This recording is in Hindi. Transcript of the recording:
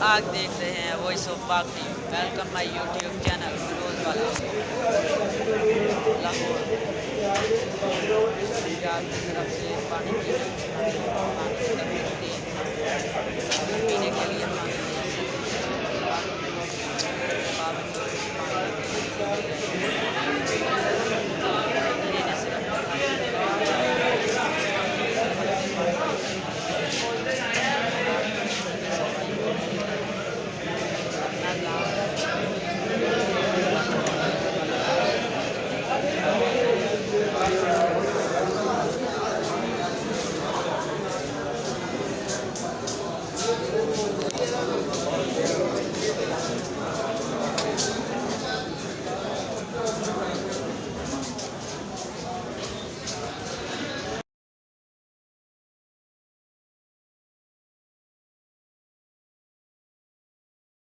आप देख रहे हैं voice of Pak news. Welcome my YouTube channel Feroz वाला लाहौर पंजाब की तरफ से पानी की पानी की तकलीफ थी, पीने के लिए पानी